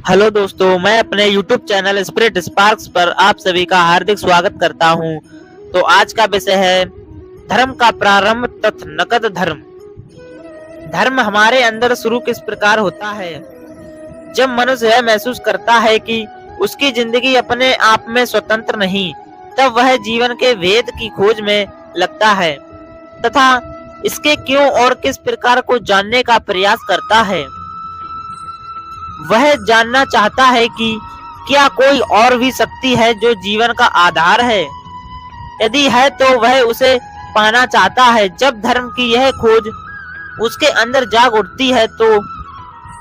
Hello दोस्तों, मैं अपने YouTube चैनल स्पिरिट स्पार्क्स पर आप सभी का हार्दिक स्वागत करता हूं। तो आज का विषय है धर्म का प्रारंभ तथा नकद धर्म। धर्म हमारे अंदर शुरू किस प्रकार होता है? जब मनुष्य यह महसूस करता है कि उसकी जिंदगी अपने आप में स्वतंत्र नहीं, तब वह जीवन के भेद की खोज में लगता है तथा इसके क्यों और किस प्रकार को जानने का प्रयास करता है। वह जानना चाहता है कि क्या कोई और भी शक्ति है जो जीवन का आधार है। यदि है तो वह उसे पाना चाहता है। जब धर्म की यह खोज उसके अंदर जाग उठती है तो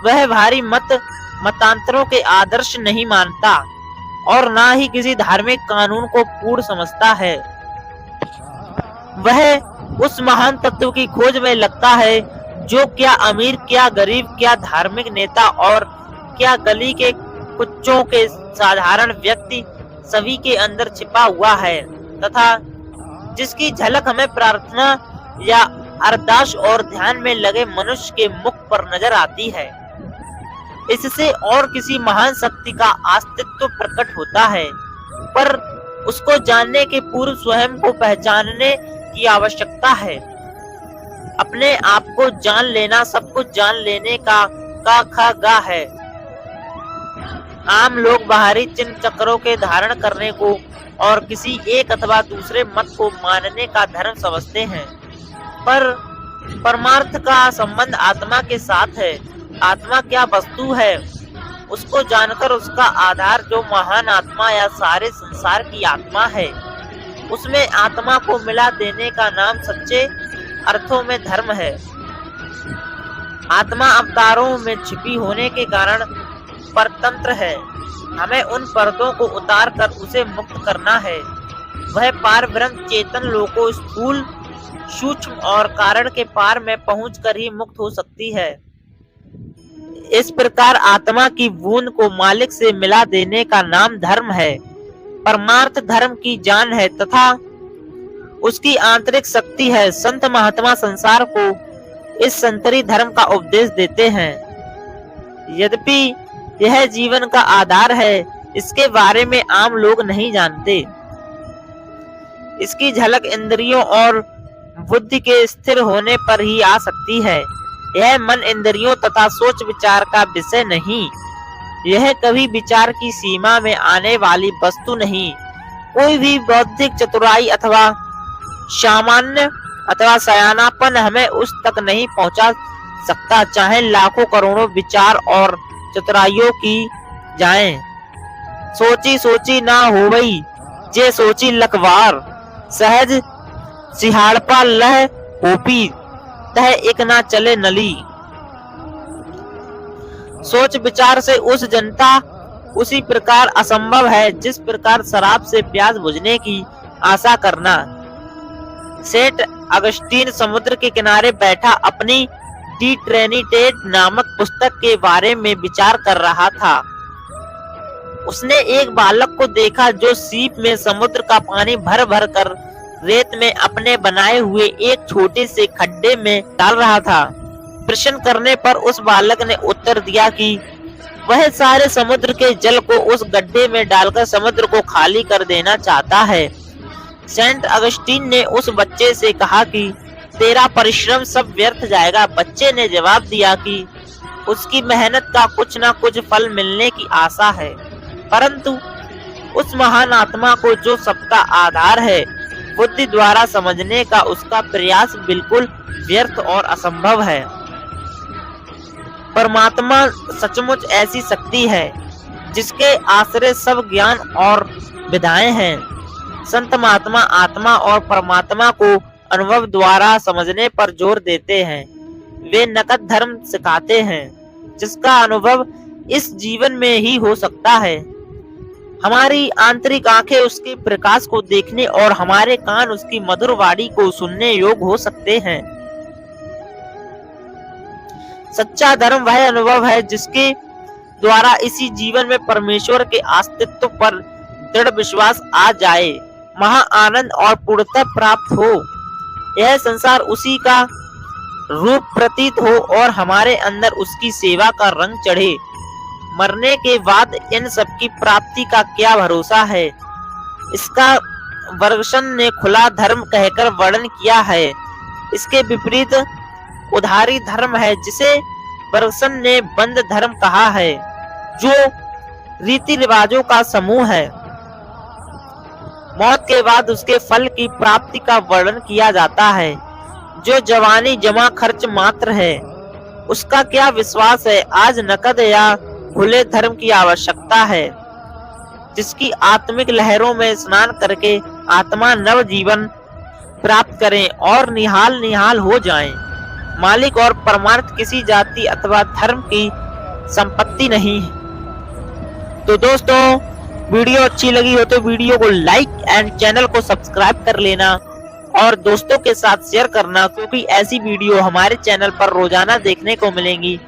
वह भारी मतांतरों के आदर्श नहीं मानता और ना ही किसी धार्मिक कानून को पूर्ण समझता है। वह उस महान तत्व की खोज में लगता है जो क्या अमीर, क्या गरीब, क्या धार्मिक नेता और क्या गली के कुच्चों के साधारण व्यक्ति सभी के अंदर छिपा हुआ है तथा जिसकी झलक हमें प्रार्थना या अरदास और ध्यान में लगे मनुष्य के मुख पर नजर आती है। इससे और किसी महान शक्ति का अस्तित्व प्रकट होता है, पर उसको जानने के पूर्व स्वयं को पहचानने की आवश्यकता है। अपने आप को जान लेना सब कुछ जान लेने का खा गा है। आम लोग बाहरी चिन्ह चक्रों के धारण करने को और किसी एक अथवा दूसरे मत को मानने का धर्म समझते हैं, पर परमार्थ का संबंध आत्मा के साथ है। आत्मा क्या वस्तु है, उसको जानकर उसका आधार जो महान आत्मा या सारे संसार की आत्मा है, उसमें आत्मा को मिला देने का नाम सच्चे अर्थों में धर्म है। आत्मा अवतारों में छिपी होने के कारण परतंत्र है। हमें उन पर्दों को उतार कर उसे मुक्त करना है। वह पार ब्रह्म चेतन लोकों स्थूल, सूक्ष्म और कारण के पार में पहुंचकर ही मुक्त हो सकती है। इस प्रकार आत्मा की बूंद को मालिक से मिला देने का नाम धर्म है। परमार्थ धर्म की जान है तथा उसकी आंतरिक शक्ति है। संत महात्मा संसार को इस संतरी धर्म का उपदेश देते हैं। यद्यपि यह जीवन का आधार है, इसके बारे में आम लोग नहीं जानते। इसकी झलक इंद्रियों और बुद्धि के स्थिर होने पर ही आ सकती है। यह मन, इंद्रियों तथा सोच विचार का विषय नहीं। यह कभी विचार की सीमा में आने वाली वस्तु नहीं। कोई भी बौद्धिक चतुराई अथवा सामान्य अथवा सयानापन हमें उस तक नहीं पहुंचा सकता, चाहे लाखों करोड़ों विचार और चतुराइयों की जाएं। सोची सोची ना होवई जे सोची लखवार, सहज सिहाड़पा लह होपी तह एक ना चले नली। सोच विचार से उस जनता उसी प्रकार असंभव है जिस प्रकार शराब से प्यास बुझने की आशा करना। सेंट अगस्टीन समुद्र के किनारे बैठा अपनी डी ट्रिनिटेट नामक पुस्तक के बारे में विचार कर रहा था। उसने एक बालक को देखा जो सीप में समुद्र का पानी भर भर कर रेत में अपने बनाए हुए एक छोटे से खड्डे में डाल रहा था। प्रश्न करने पर उस बालक ने उत्तर दिया कि वह सारे समुद्र के जल को उस गड्ढे में डालकर समुद्र को खाली कर देना चाहता है। सेंट अगस्टीन ने उस बच्चे से कहा कि तेरा परिश्रम सब व्यर्थ जाएगा। बच्चे ने जवाब दिया कि उसकी मेहनत का कुछ ना कुछ फल मिलने की आशा है, परंतु उस महान आत्मा को जो सबका आधार है, बुद्धि द्वारा समझने का उसका प्रयास बिल्कुल व्यर्थ और असंभव है। परमात्मा सचमुच ऐसी शक्ति है जिसके आश्रय सब ज्ञान और विधाएं हैं। संत महात्मा आत्मा और परमात्मा को अनुभव द्वारा समझने पर जोर देते हैं। वे नकद धर्म सिखाते हैं जिसका अनुभव इस जीवन में ही हो सकता है। हमारी आंतरिक आंखें उसके प्रकाश को देखने और हमारे कान उसकी मधुर वाणी को सुनने योग्य हो सकते हैं। सच्चा धर्म वह अनुभव है जिसके द्वारा इसी जीवन में परमेश्वर के अस्तित्व पर दृढ़ विश्वास आ जाए, महा आनंद और पूर्णता प्राप्त हो, यह संसार उसी का रूप प्रतीत हो और हमारे अंदर उसकी सेवा का रंग चढ़े। मरने के बाद इन सब की प्राप्ति का क्या भरोसा है। इसका बर्गसन ने खुला धर्म कहकर वर्णन किया है। इसके विपरीत उधारी धर्म है, जिसे बर्गसन ने बंद धर्म कहा है, जो रीति रिवाजों का समूह है। मौत के बाद उसके फल की प्राप्ति का वर्णन किया जाता है, जो जवानी जमा खर्च मात्र है। उसका क्या विश्वास है, आज नकद या खुले धर्म की आवश्यकता है, जिसकी आत्मिक लहरों में स्नान करके आत्मा नव जीवन प्राप्त करें और निहाल हो जाएं। मालिक और परमार्थ किसी जाति अथवा धर्म की संपत्ति नहीं है। तो दोस्तों, वीडियो अच्छी लगी हो तो वीडियो को लाइक एंड चैनल को सब्सक्राइब कर लेना और दोस्तों के साथ शेयर करना, क्योंकि ऐसी वीडियो हमारे चैनल पर रोजाना देखने को मिलेंगी।